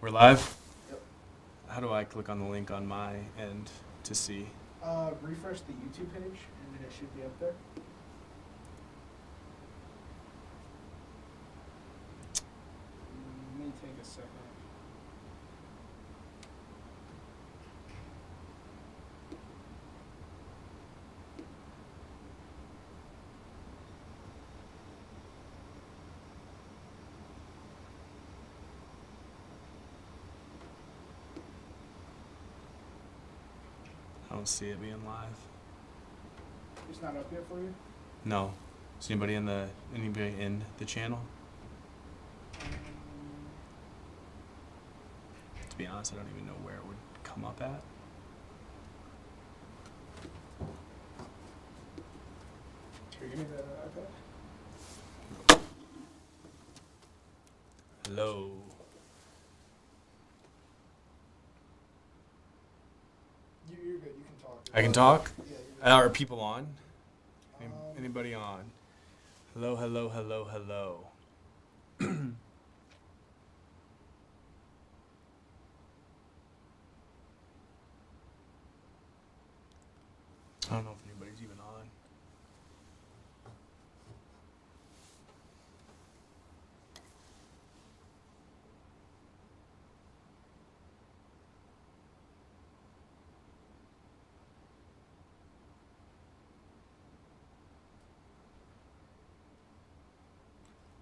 We're live? Yep. How do I click on the link on my end to see? Refresh the YouTube page, and then it should be up there. May take a second. I don't see it being live. It's not up yet for you? No. Is anybody in the channel? To be honest, I don't even know where it would come up at. Here, give me that iPad. Hello. You're good. You can talk. I can talk? Yeah, you're Are people on? good. Anybody on? Hello, hello, hello, hello. I don't know if anybody's even on.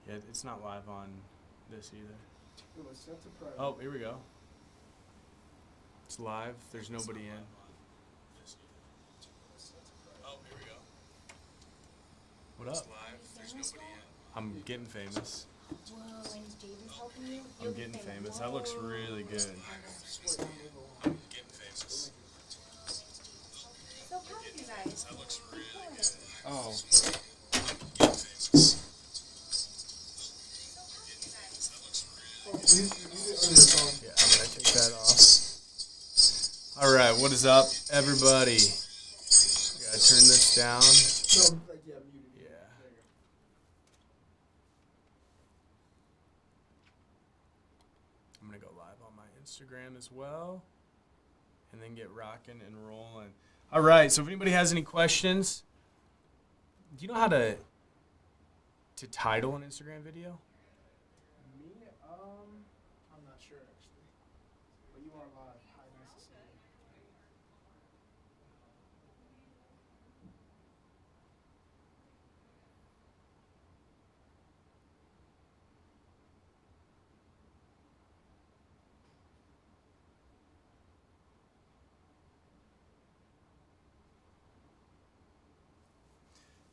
Yeah, it's not live on this either. It was set to private. Oh, here we go. It's live. There's nobody in. Oh, here we go. What up? I'm getting famous. Whoa, and Jaden's helping you? I'm getting famous. That looks really good. I'm getting famous. So proud of you guys. That looks really good. So Oh. Yeah, I'm gonna take that off. All right, what is up, everybody? Gotta turn this down. No, like, yeah, muted. Yeah. There you go. I'm gonna go live on my Instagram as well, and then get rocking and rolling. All right. So if anybody has any questions, do you know how to title an Instagram video? Me, I'm not sure actually. But you are live. Hi, nice to see you.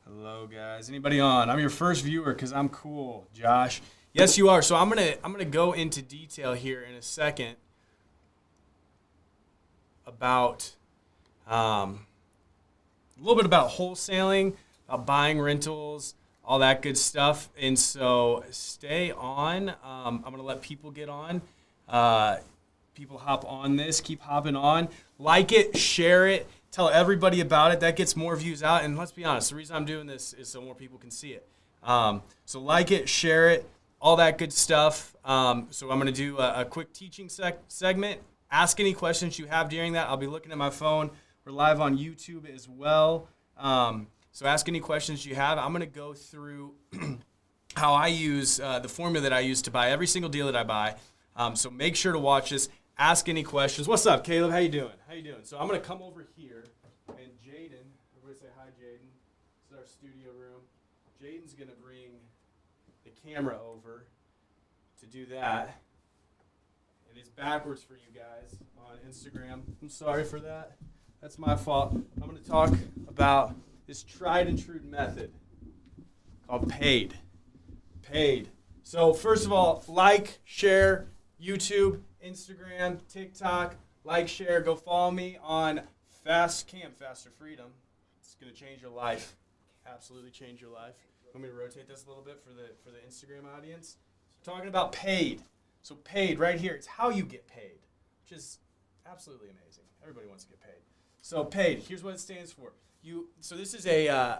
Hello, guys. Anybody on? I'm your first viewer because I'm cool, Josh. Yes, you are. So I'm gonna go into detail here in a second about a little bit about wholesaling, about buying rentals, all that good stuff. And so stay on. I'm gonna let people get on. People hop on this. Keep hopping on. Like it, share it. Tell everybody about it. That gets more views out. And let's be honest, the reason I'm doing this is so more people can see it. So like it, share it, all that good stuff. So I'm going to do a quick teaching segment. Ask any questions you have during that. I'll be looking at my phone. We're live on YouTube as well. So ask any questions you have. I'm going to go through how I use the formula that I use to buy every single deal that I buy. So make sure to watch this. Ask any questions. What's up, Caleb? How you doing? So I'm going to come over here, and Jaden, everybody say hi, Jaden. This is our studio room. Jaden's going to bring the camera over to do that. It is backwards for you guys on Instagram. I'm sorry for that. That's my fault. I'm going to talk about this tried and true method called paid. Paid. So first of all, like, share, YouTube, Instagram, TikTok, like, share, go follow me on CamFasterFreedom. It's gonna change your life, absolutely change your life. Want me to rotate this a little bit for the Instagram audience? So talking about paid. So paid right here. It's how you get paid, which is absolutely amazing. Everybody wants to get paid. So paid. Here's what it stands for. So this is a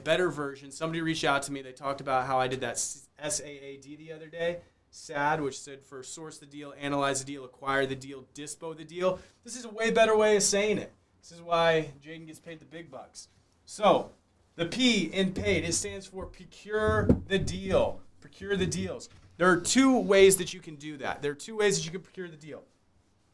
better version. Somebody reached out to me. They talked about how I did that SAAD the other day. SAD, which stood for source the deal, analyze the deal, acquire the deal, dispo the deal. This is a way better way of saying it. This is why Jaden gets paid the big bucks. So the P in paid, it stands for procure the deal. Procure the deals. There are two ways that you can do that. There are two ways that you can procure the deal.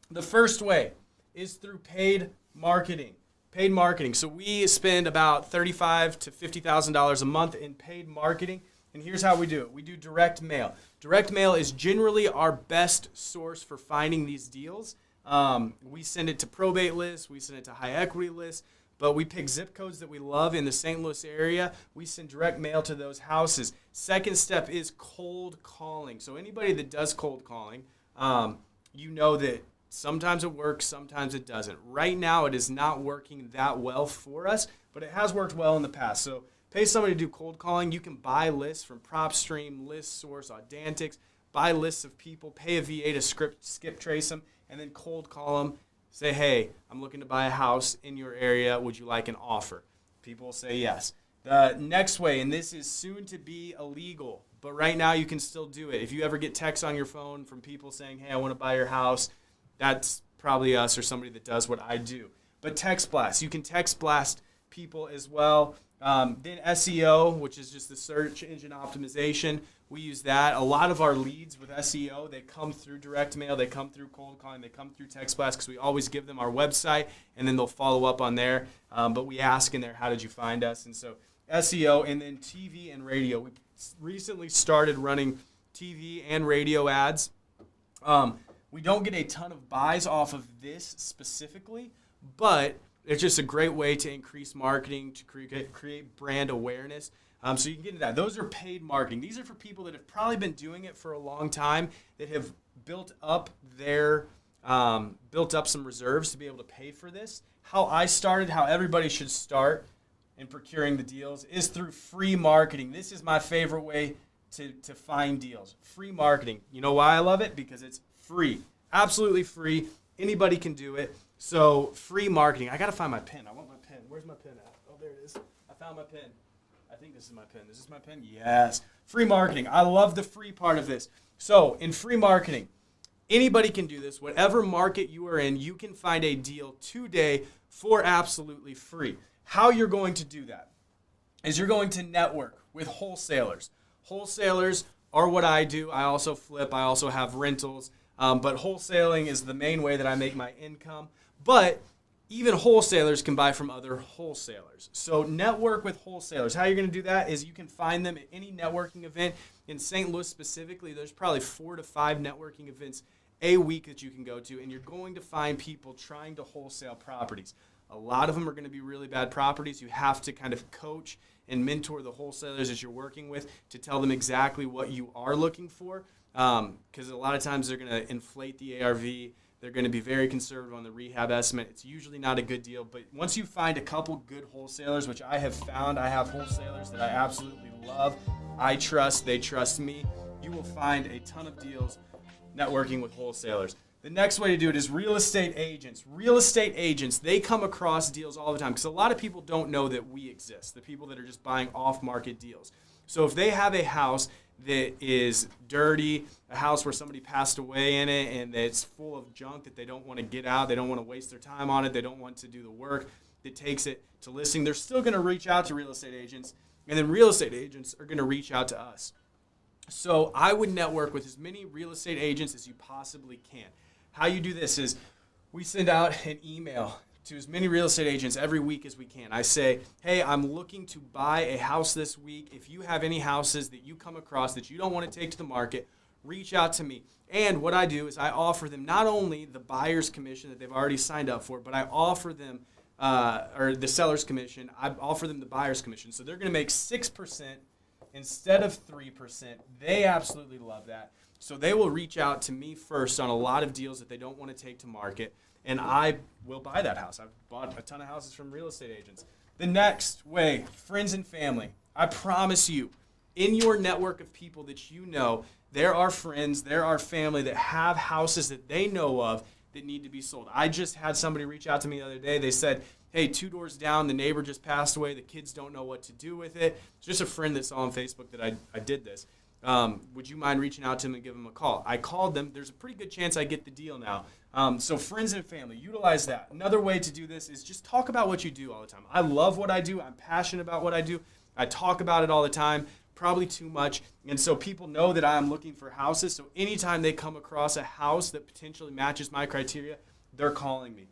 The first way is through paid marketing. Paid marketing. So we spend about $35,000 to $50,000 a month in paid marketing. And here's how we do it. We do direct mail. Direct mail is generally our best source for finding these deals. We send it to probate lists. We send it to high equity lists. But we pick zip codes that we love in the St. Louis area. We send direct mail to those houses. Second step is cold calling. So anybody that does cold calling, you know that sometimes it works, sometimes it doesn't. Right now, it is not working that well for us, but it has worked well in the past. So pay somebody to do cold calling. You can buy lists from PropStream, ListSource, Audantix, buy lists of people, pay a VA to skip trace them, and then cold call them. Say, hey, I'm looking to buy a house in your area. Would you like an offer? People will say yes. The next way, and this is soon to be illegal, but right now you can still do it. If you ever get texts on your phone from people saying, hey, I want to buy your house, that's probably us or somebody that does what I do. But text blast, you can text blast people as well. Then SEO, which is just the search engine optimization. We use that. A lot of our leads with SEO, they come through direct mail, they come through cold calling, they come through text blast because we always give them our website and then they'll follow up on there. But we ask in there, how did you find us? And so SEO, and then TV and radio. We recently started running TV and radio ads. We don't get a ton of buys off of this specifically, but it's just a great way to increase marketing, to create brand awareness. So you can get into that. Those are paid marketing. These are for people that have probably been doing it for a long time, that have built up some reserves to be able to pay for this. How I started, how everybody should start in procuring the deals is through free marketing. This is my favorite way to find deals. Free marketing. You know why I love it? Because it's free. Absolutely free. Anybody can do it. So free marketing. I got to find my pen. I want my pen. Where's my pen at? Oh, there it is. I found my pen. I think this is my pen. Is this my pen? Yes. Free marketing. I love the free part of this. So in free marketing, anybody can do this. Whatever market you are in, you can find a deal today for absolutely free. How you're going to do that is you're going to network with wholesalers. Wholesalers are what I do. I also flip. I also have rentals. But wholesaling is the main way that I make my income. But even wholesalers can buy from other wholesalers. So network with wholesalers. How you're going to do that is you can find them at any networking event. In St. Louis specifically, there's probably 4 to 5 networking events a week that you can go to, and you're going to find people trying to wholesale properties. A lot of them are going to be really bad properties. You have to kind of coach and mentor the wholesalers that you're working with to tell them exactly what you are looking for, because a lot of times they're going to inflate the ARV. They're going to be very conservative on the rehab estimate. It's usually not a good deal, but once you find a couple good wholesalers, which I have found, I have wholesalers that I absolutely love, I trust, they trust me, you will find a ton of deals networking with wholesalers. The next way to do it is real estate agents. Real estate agents, they come across deals all the time because a lot of people don't know that we exist, the people that are just buying off-market deals. So if they have a house that is dirty, a house where somebody passed away in it and that's full of junk that they don't want to get out, they don't want to waste their time on it, they don't want to do the work that takes it to listing, they're still going to reach out to real estate agents, and then real estate agents are going to reach out to us. So I would network with as many real estate agents as you possibly can. How you do this is we send out an email to as many real estate agents every week as we can. I say, hey, I'm looking to buy a house this week. If you have any houses that you come across that you don't want to take to the market, reach out to me. And what I do is I offer them not only the buyer's commission that they've already signed up for, but I offer them, or the seller's commission, I offer them the buyer's commission. So they're going to make 6% instead of 3%. They absolutely love that. So they will reach out to me first on a lot of deals that they don't want to take to market, and I will buy that house. I've bought a ton of houses from real estate agents. The next way, friends and family. I promise you, in your network of people that you know, there are friends, there are family that have houses that they know of that need to be sold. I just had somebody reach out to me the other day. They said, hey, 2 doors down, the neighbor just passed away. The kids don't know what to do with it. It's just a friend that saw on Facebook that I did this. Would you mind reaching out to them and give them a call? I called them. There's a pretty good chance I get the deal now. So friends and family, utilize that. Another way to do this is just talk about what you do all the time. I love what I do. I'm passionate about what I do. I talk about it all the time, probably too much. And so people know that I'm looking for houses. So anytime they come across a house that potentially matches my criteria, they're calling me.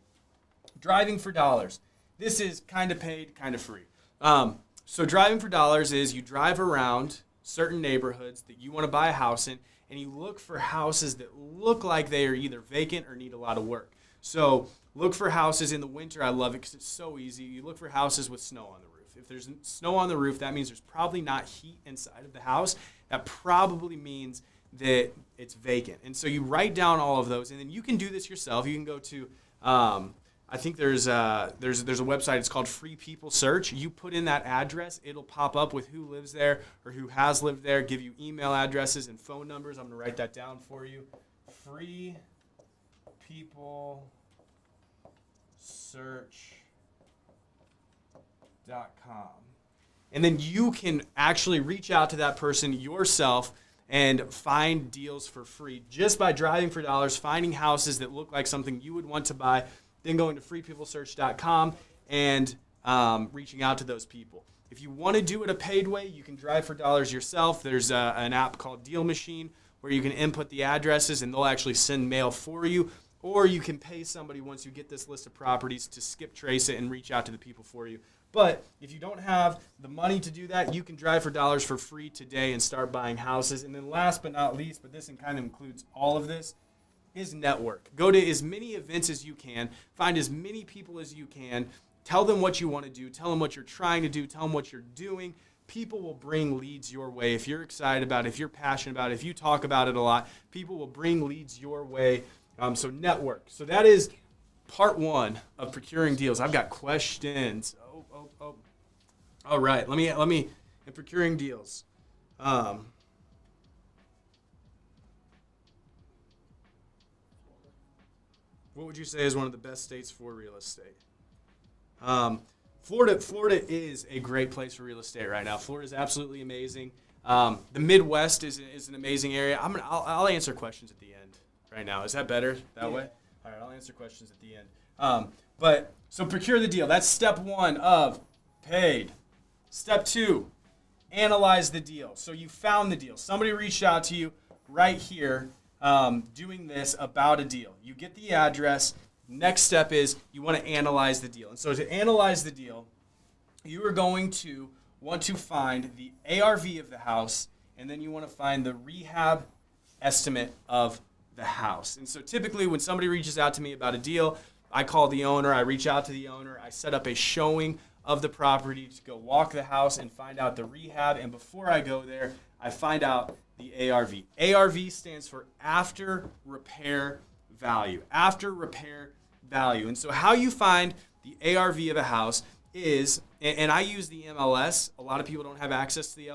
Driving for dollars. This is kind of paid, kind of free. So driving for dollars is you drive around certain neighborhoods that you want to buy a house in, and you look for houses that look like they are either vacant or need a lot of work. So look for houses in the winter. I love it because it's so easy. You look for houses with snow on the roof. If there's snow on the roof, that means there's probably not heat inside of the house. That probably means that it's vacant. And so you write down all of those, and then you can do this yourself. You can go to I think there's a website. It's called Free People Search. You put in that address, it'll pop up with who lives there or who has lived there. Give you email addresses and phone numbers. I'm gonna write that down for you. Free People Search.com, and then you can actually reach out to that person yourself and find deals for free just by driving for dollars, finding houses that look like something you would want to buy. Then going to freepeoplesearch.com and reaching out to those people. If you want to do it a paid way, you can drive for dollars yourself. There's an app called DealMachine where you can input the addresses and they'll actually send mail for you. Or you can pay somebody once you get this list of properties to skip trace it and reach out to the people for you. But if you don't have the money to do that, you can drive for dollars for free today and start buying houses. And then last but not least, but this kind of includes all of this, is network. Go to as many events as you can, find as many people as you can, tell them what you want to do, tell them what you're trying to do, tell them what you're doing. People will bring leads your way. If you're excited about it, if you're passionate about it, if you talk about it a lot, people will bring leads your way. So network. So that is part one of procuring deals. I've got questions. All right, let me in procuring deals. What would you say is one of the best states for real estate? Florida is a great place for real estate right now. Florida is absolutely amazing. The Midwest is an amazing area. I'll answer questions at the end right now. Is that better that way? All right, I'll answer questions at the end. So procure the deal. That's step one of paid. Step two, analyze the deal. So you found the deal. Somebody reached out to you right here. Doing this about a deal. You get the address. Next step is you want to analyze the deal. And so to analyze the deal, you are going to want to find the ARV of the house, and then you want to find the rehab estimate of the house. And so typically when somebody reaches out to me about a deal, I call the owner, I reach out to the owner, I set up a showing of the property to go walk the house and find out the rehab. And before I go there, I find out the ARV. ARV stands for after repair value. After repair value. And so how you find the ARV of a house is, and I use the MLS. A lot of people don't have access to the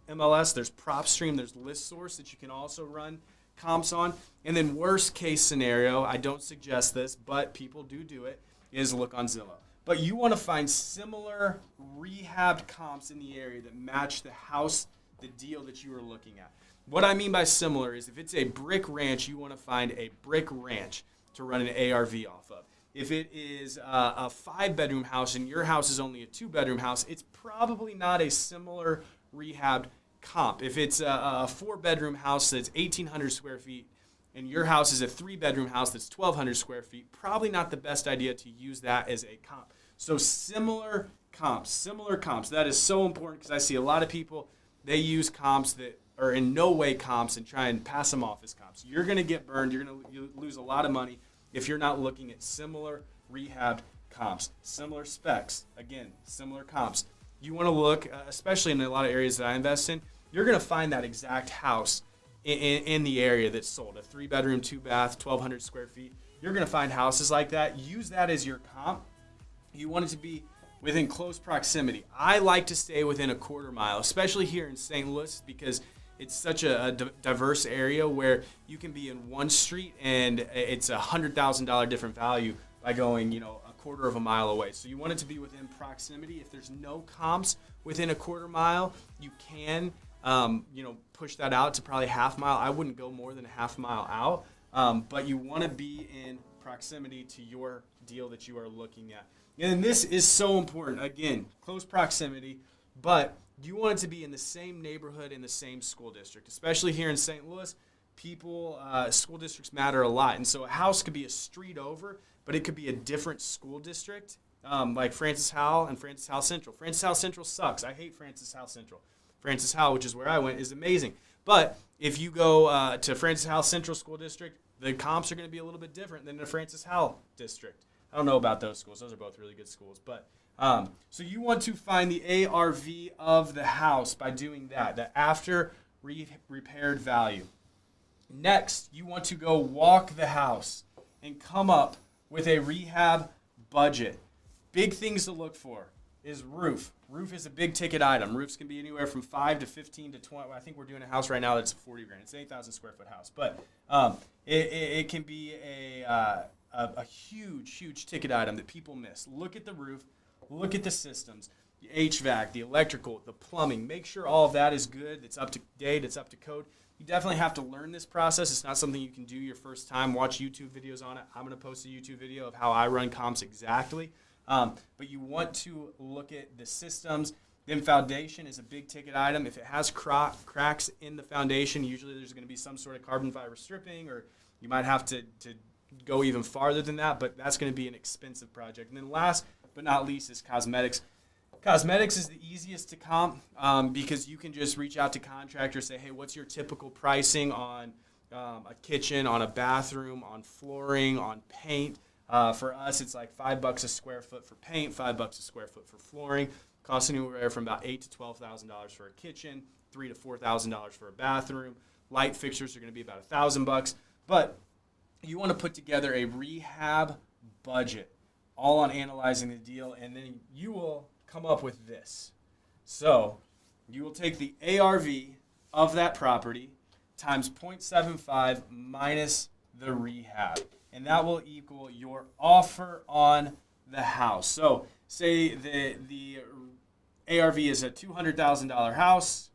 MLS. There's PropStream, there's ListSource that you can also run comps on. And then worst case scenario, I don't suggest this, but people do it, is look on Zillow. But you want to find similar rehabbed comps in the area that match the house, the deal that you are looking at. What I mean by similar is if it's a brick ranch, you want to find a brick ranch to run an ARV off of. If it is a 5-bedroom house and your house is only a 2-bedroom house, it's probably not a similar rehabbed comp. If it's a 4-bedroom house that's 1,800 square feet and your house is a 3-bedroom house that's 1,200 square feet, probably not the best idea to use that as a comp. So similar comps. That is so important because I see a lot of people, they use comps that are in no way comps and try and pass them off as comps. You're going to get burned. You're going to lose a lot of money if you're not looking at similar rehabbed comps. Similar specs. Again, similar comps. You want to look, especially in a lot of areas that I invest in, you're going to find that exact house in the area that's sold. A 3-bedroom, 2-bath, 1,200 square feet. You're going to find houses like that. Use that as your comp. You want it to be within close proximity. I like to stay within a quarter mile, especially here in St. Louis, because it's such a diverse area where you can be in one street and it's $100,000 different value by going, a quarter of a mile away. So you want it to be within proximity. If there's no comps within a quarter mile, you can push that out to probably half mile. I wouldn't go more than a half mile out, but you want to be in proximity to your deal that you are looking at. And this is so important. Again, close proximity, but you want it to be in the same neighborhood, in the same school district. Especially here in St. Louis, school districts matter a lot. And so a house could be a street over, but it could be a different school district, like Francis Howell and Francis Howell Central. Francis Howell Central sucks. I hate Francis Howell Central. Francis Howell, which is where I went, is amazing. But if you go to Francis Howell Central School District, the comps are going to be a little bit different than the Francis Howell District. I don't know about those schools. Those are both really good schools. But so you want to find the ARV of the house by doing that, the after repaired value. Next, you want to go walk the house and come up with a rehab budget. Big things to look for is roof. Roof is a big ticket item. Roofs can be anywhere from 5 to 15 to 20. I think we're doing a house right now that's 40 grand. It's an 8,000 square foot house, but it can be a huge ticket item that people miss. Look at the roof. Look at the systems, the HVAC, the electrical, the plumbing. Make sure all of that is good. It's up to date. It's up to code. You definitely have to learn this process. It's not something you can do your first time. Watch YouTube videos on it. I'm going to post a YouTube video of how I run comps exactly. But you want to look at the systems. Then foundation is a big ticket item. If it has cracks in the foundation, usually there's going to be some sort of carbon fiber stripping, or you might have to go even farther than that, but that's going to be an expensive project. And then last but not least is cosmetics. Cosmetics is the easiest to comp because you can just reach out to contractors, say, hey, what's your typical pricing on a kitchen, on a bathroom, on flooring, on paint? For us, it's like $5 a square foot for paint, $5 a square foot for flooring, costing anywhere from about $8,000 to $12,000 for a kitchen, $3,000 to $4,000 for a bathroom. Light fixtures are going to be about $1,000. But you want to put together a rehab budget, all on analyzing the deal, and then you will come up with this. So you will take the ARV of that property times 0.75 minus the rehab, and that will equal your offer on the house. So say the ARV is a $200,000 house.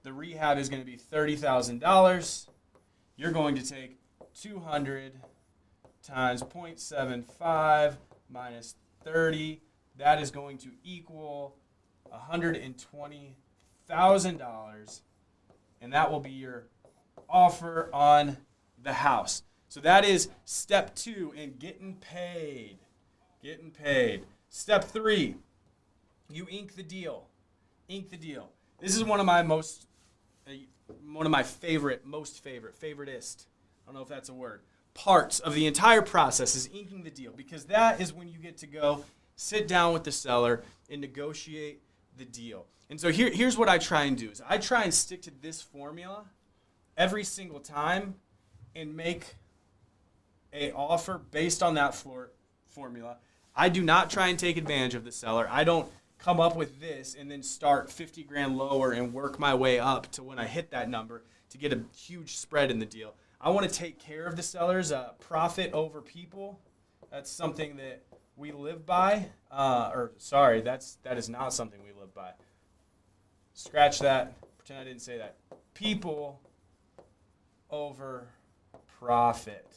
The rehab is going to be $30,000. You're going to take 200 times 0.75 minus 30. That is going to equal $120,000, and that will be your offer on the house. So that is step 2 in getting paid. Getting paid. Step 3, you ink the deal. Ink the deal. This is one of my favoriteest. I don't know if that's a word. Parts of the entire process is inking the deal, because that is when you get to go sit down with the seller and negotiate the deal. And so here's what I try and do is I try and stick to this formula every single time and make a offer based on that formula. I do not try and take advantage of the seller. I don't come up with this and then start 50 grand lower and work my way up to when I hit that number to get a huge spread in the deal. I want to take care of the sellers, profit over people. That's something that we live by. That is not something we live by. Scratch that. Pretend I didn't say that. People over profit.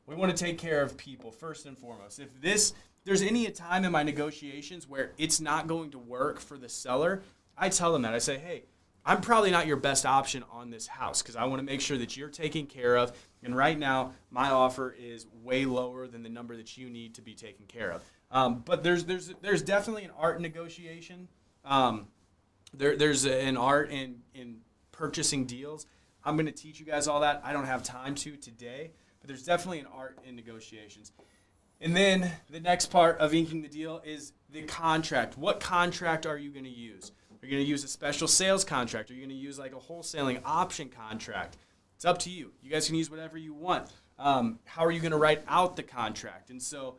We want to take care of people first and foremost. If there's any time in my negotiations where it's not going to work for the seller, I tell them that. I say, hey, I'm probably not your best option on this house because I want to make sure that you're taken care of. And right now, my offer is way lower than the number that you need to be taken care of. But there's definitely an art in negotiation. There's an art in purchasing deals. I'm going to teach you guys all that. I don't have time to today, but there's definitely an art in negotiations. And then the next part of inking the deal is the contract. What contract are you going to use? Are you going to use a special sales contract? Are you going to use like a wholesaling option contract? It's up to you. You guys can use whatever you want. How are you going to write out the contract? And so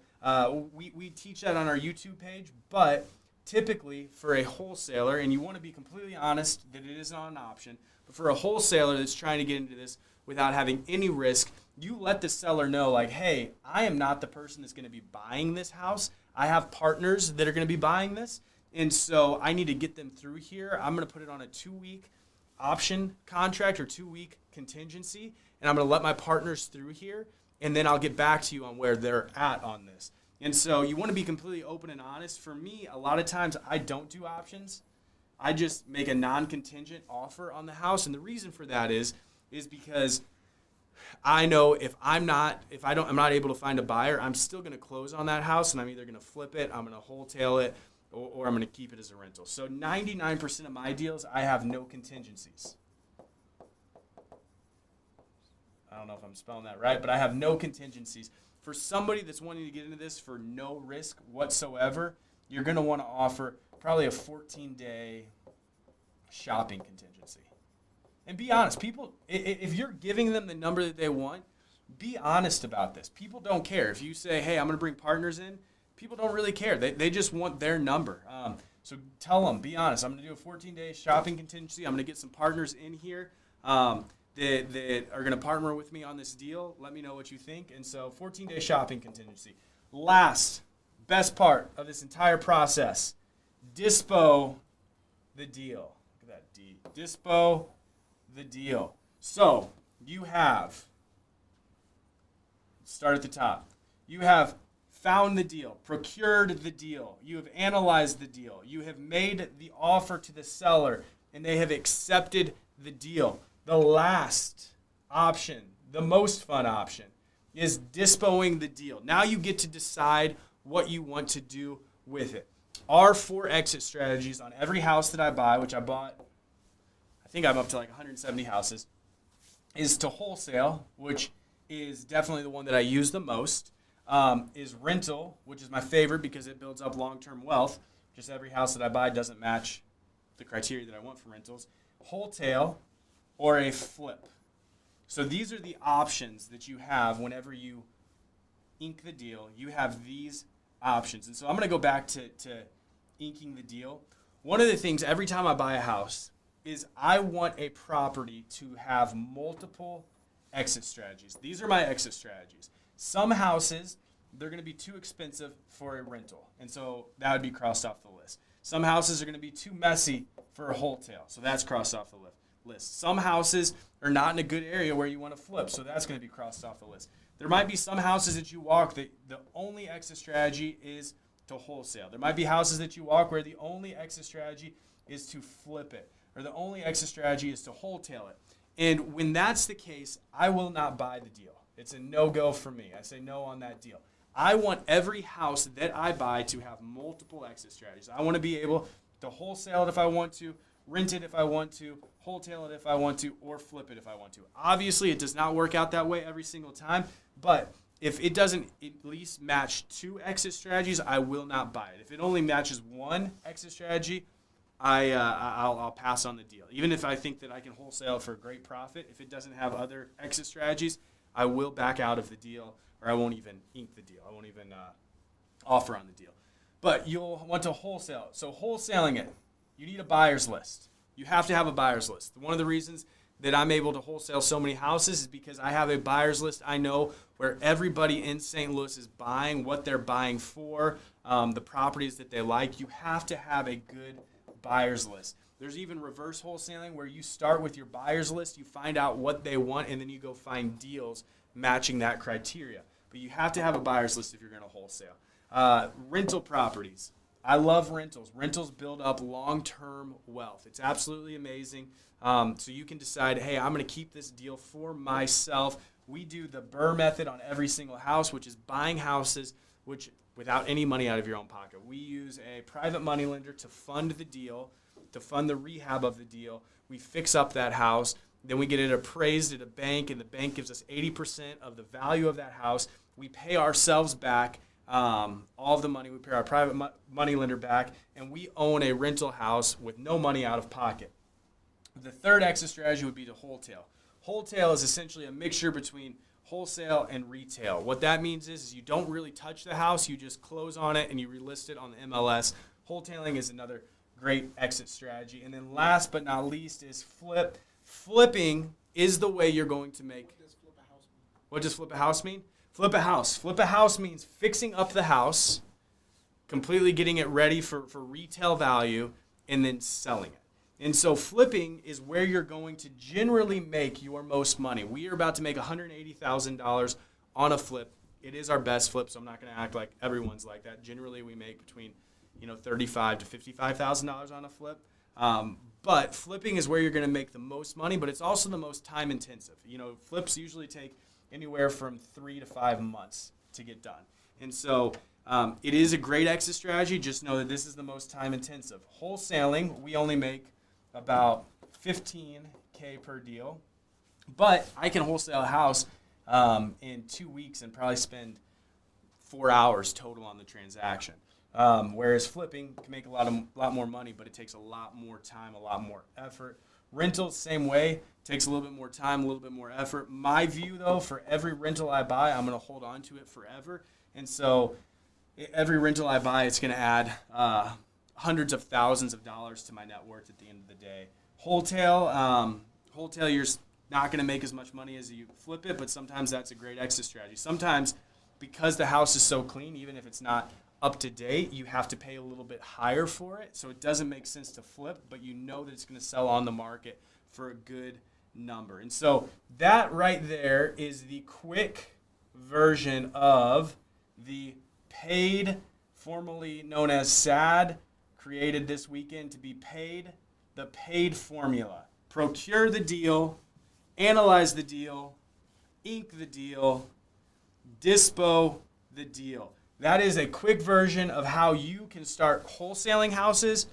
we teach that on our YouTube page, but typically for a wholesaler, and you want to be completely honest that it is not an option, but for a wholesaler that's trying to get into this without having any risk, you let the seller know, like, hey, I am not the person that's going to be buying this house. I have partners that are going to be buying this. And so I need to get them through here. I'm going to put it on a 2-week option contract or 2-week contingency, and I'm going to let my partners through here, and then I'll get back to you on where they're at on this. And so you want to be completely open and honest. For me, a lot of times I don't do options. I just make a non-contingent offer on the house, and the reason for that is because I know if I'm not able to find a buyer, I'm still going to close on that house, and I'm either going to flip it, I'm going to wholesale it, or I'm going to keep it as a rental. So 99% of my deals, I have no contingencies. I don't know if I'm spelling that right, but I have no contingencies. For somebody that's wanting to get into this for no risk whatsoever, you're going to want to offer probably a 14-day shopping contingency. And be honest. People, if you're giving them the number that they want, be honest about this. People don't care. If you say, hey, I'm going to bring partners in, people don't really care. They just want their number. So tell them, be honest. I'm going to do a 14-day shopping contingency. I'm going to get some partners in here that are going to partner with me on this deal. Let me know what you think. And so 14-day shopping contingency. Last, best part of this entire process, dispo the deal. Look at that D. Dispo the deal. So you have, start at the top. You have found the deal, procured the deal. You have analyzed the deal. You have made the offer to the seller, and they have accepted the deal. The last option, the most fun option, is dispoing the deal. Now you get to decide what you want to do with it. Our 4 exit strategies on every house that I buy, which I bought, I think I'm up to like 170 houses, is to wholesale, which is definitely the one that I use the most, is rental, which is my favorite because it builds up long-term wealth. Just every house that I buy doesn't match the criteria that I want for rentals. Wholesale or a flip. So these are the options that you have whenever you ink the deal. You have these options. And so I'm going to go back to inking the deal. One of the things every time I buy a house is I want a property to have multiple exit strategies. These are my exit strategies. Some houses, they're going to be too expensive for a rental, and so that would be crossed off the list. Some houses are going to be too messy for a wholesale, so that's crossed off the list. Some houses are not in a good area where you want to flip, so that's going to be crossed off the list. There might be some houses that you walk that the only exit strategy is to wholesale. There might be houses that you walk where the only exit strategy is to flip it, or the only exit strategy is to wholesale it. And when that's the case, I will not buy the deal. It's a no-go for me. I say no on that deal. I want every house that I buy to have multiple exit strategies. I want to be able to wholesale it if I want to, rent it if I want to, wholesale it if I want to, or flip it if I want to. Obviously, it does not work out that way every single time, but if it doesn't at least match 2 exit strategies, I will not buy it. If it only matches 1 exit strategy, I'll pass on the deal. Even if I think that I can wholesale for a great profit, if it doesn't have other exit strategies, I will back out of the deal, or I won't even ink the deal. I won't even offer on the deal. But you'll want to wholesale. So wholesaling it, you need a buyer's list. You have to have a buyer's list. One of the reasons that I'm able to wholesale so many houses is because I have a buyer's list. I know where everybody in St. Louis is buying, what they're buying for, the properties that they like. You have to have a good buyer's list. There's even reverse wholesaling where you start with your buyer's list, you find out what they want, and then you go find deals matching that criteria. But you have to have a buyer's list if you're going to wholesale. Rental properties. I love rentals. Rentals build up long-term wealth. It's absolutely amazing. So you can decide, hey, I'm going to keep this deal for myself. We do the Burr method on every single house, which is buying houses which without any money out of your own pocket. We use a private money lender to fund the deal, to fund the rehab of the deal. We fix up that house. Then we get it appraised at a bank, and the bank gives us 80% of the value of that house. We pay ourselves back all of the money. We pay our private money lender back, and we own a rental house with no money out of pocket. The third exit strategy would be to wholesale. Wholesale is essentially a mixture between wholesale and retail. What that means is you don't really touch the house. You just close on it, and you relist it on the MLS. Wholesaling is another great exit strategy. And then last but not least is flip. Flipping is the way you're going to make. What does flip a house mean? Flip a house. Flip a house means fixing up the house, completely getting it ready for retail value, and then selling it. And so flipping is where you're going to generally make your most money. We are about to make $180,000 on a flip. It is our best flip, so I'm not going to act like everyone's like that. Generally, we make between $35,000 to $55,000 on a flip. But flipping is where you're going to make the most money, but it's also the most time intensive. Flips usually take anywhere from 3 to 5 months to get done. And so it is a great exit strategy. Just know that this is the most time intensive. Wholesaling, we only make about $15K per deal, but I can wholesale a house in 2 weeks and probably spend 4 hours total on the transaction. Whereas flipping can make a lot more money, but it takes a lot more time, a lot more effort. Rentals, same way, takes a little bit more time, a little bit more effort. My view, though, for every rental I buy, I'm going to hold on to it forever. And so every rental I buy, it's going to add hundreds of thousands of dollars to my net worth at the end of the day. Wholesale, you're not going to make as much money as you flip it, but sometimes that's a great exit strategy. Sometimes, because the house is so clean, even if it's not up to date, you have to pay a little bit higher for it. So it doesn't make sense to flip, but you know that it's going to sell on the market for a good number. And so that right there is the quick version of the paid, formerly known as SAD, created this weekend to be paid, the paid formula. Procure the deal, analyze the deal, ink the deal, dispo the deal. That is a quick version of how you can start wholesaling houses,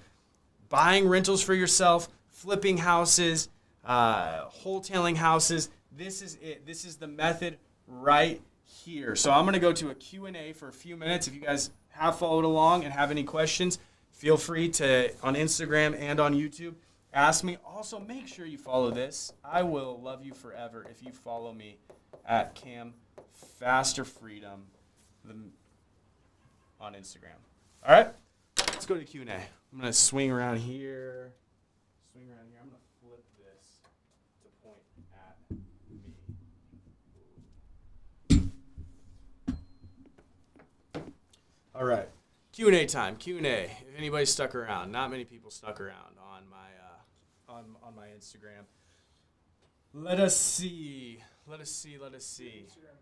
buying rentals for yourself, flipping houses, wholetailing houses. This is it. This is the method right here. So I'm going to go to a Q&A for a few minutes. If you guys have followed along and have any questions, feel free to, on Instagram and on YouTube, ask me. Also, make sure you follow this. I will love you forever if you follow me at CamFasterFreedom on Instagram. All right, let's go to Q&A. I'm going to swing around here. I'm going to flip this to point at me. All right, Q&A time. Q&A. If anybody stuck around, not many people stuck around on my on my Instagram. Let us see. Instagram,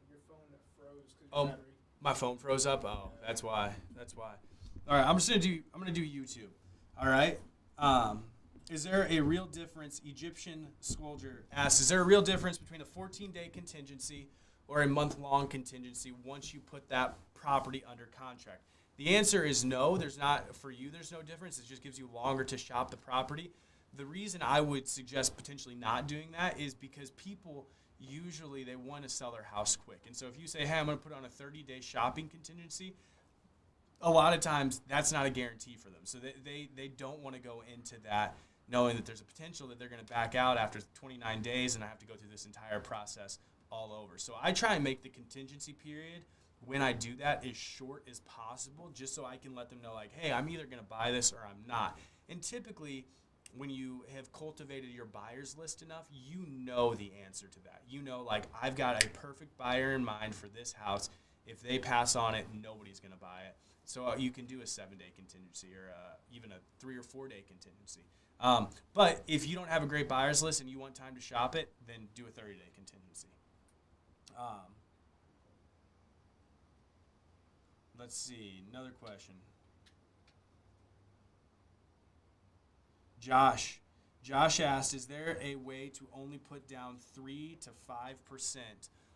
your phone that froze 'cause your Oh, battery. my phone froze up. Oh, that's why. All right, I'm gonna do YouTube. All right. Is there a real difference? Egyptian Squolger asks, is there a real difference between a 14-day contingency or a month-long contingency once you put that property under contract? The answer is no. There's not. For you, there's no difference. It just gives you longer to shop the property. The reason I would suggest potentially not doing that is because people usually they want to sell their house quick. And so if you say, hey, I'm going to put on a 30-day shopping contingency, a lot of times that's not a guarantee for them. So they don't want to go into that knowing that there's a potential that they're going to back out after 29 days and I have to go through this entire process all over. So I try and make the contingency period when I do that as short as possible just so I can let them know, like, hey, I'm either going to buy this or I'm not. And typically, when you have cultivated your buyer's list enough, you know the answer to that. You know, like, I've got a perfect buyer in mind for this house. If they pass on it, nobody's going to buy it. So you can do a 7-day contingency or even a 3 or 4 day contingency. But if you don't have a great buyer's list and you want time to shop it, then do a 30-day contingency. Let's see, another question. Josh asked, is there a way to only put down 3 to 5%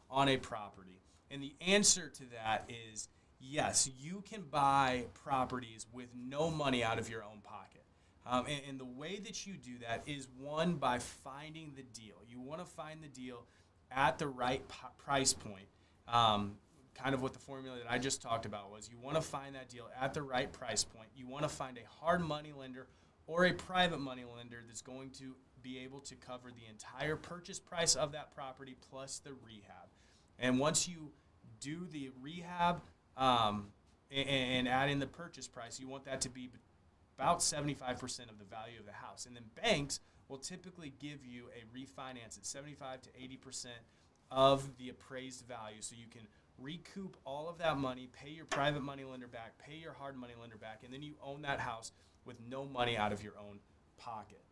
on a property? And the answer to that is yes, you can buy properties with no money out of your own pocket. And the way that you do that is, one, by finding the deal. You want to find the deal at the right price point. Kind of what the formula that I just talked about was, you want to find that deal at the right price point. You want to find a hard money lender or a private money lender that's going to be able to cover the entire purchase price of that property plus the rehab. And once you do the rehab and add in the purchase price, you want that to be about 75% of the value of the house. And then banks will typically give you a refinance at 75 to 80% of the appraised value, so you can recoup all of that money, pay your private money lender back, pay your hard money lender back, and then you own that house with no money out of your own pocket.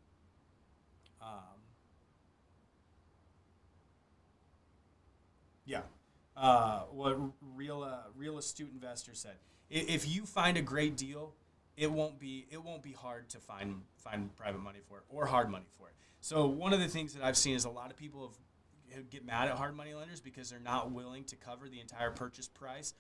Yeah. What real astute investor said. If you find a great deal, it won't be hard to find private money for it or hard money for it. So one of the things that I've seen is a lot of people get mad at hard money lenders because they're not willing to cover the entire purchase price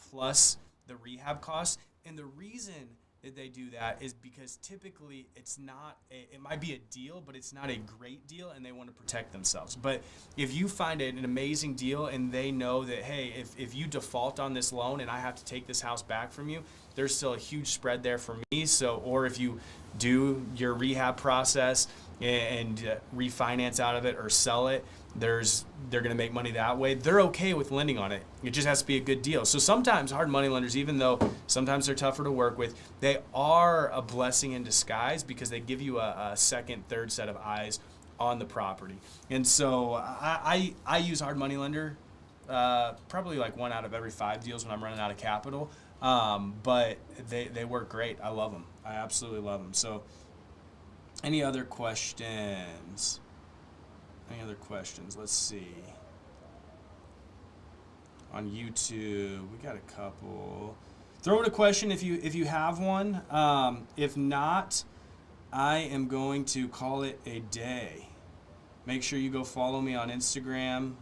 plus the rehab costs. And the reason that they do that is because typically it might be a deal, but it's not a great deal, and they want to protect themselves. But if you find an amazing deal and they know that, hey, if you default on this loan and I have to take this house back from you, there's still a huge spread there for me. So, or if you do your rehab process and refinance out of it or sell it, they're going to make money that way. They're okay with lending on it. It just has to be a good deal. So sometimes hard money lenders, even though sometimes they're tougher to work with, they are a blessing in disguise because they give you a second, third set of eyes on the property. And so I use hard money lender probably like 1 out of every 5 deals when I'm running out of capital. But they work great. I love them. I absolutely love them. So any other questions? Let's see. On YouTube, we got a couple. Throw in a question if you have one. If not, I am going to call it a day. Make sure you go follow me on Instagram.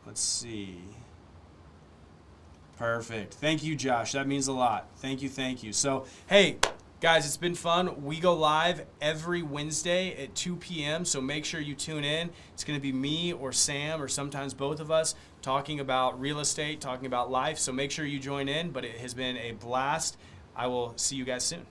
Let's see. Perfect. Thank you, Josh. That means a lot. Thank you. So, hey, guys, it's been fun. We go live every Wednesday at 2 p.m., so make sure you tune in. It's going to be me or Sam or sometimes both of us talking about real estate, talking about life, so make sure you join in. But it has been a blast. I will see you guys soon.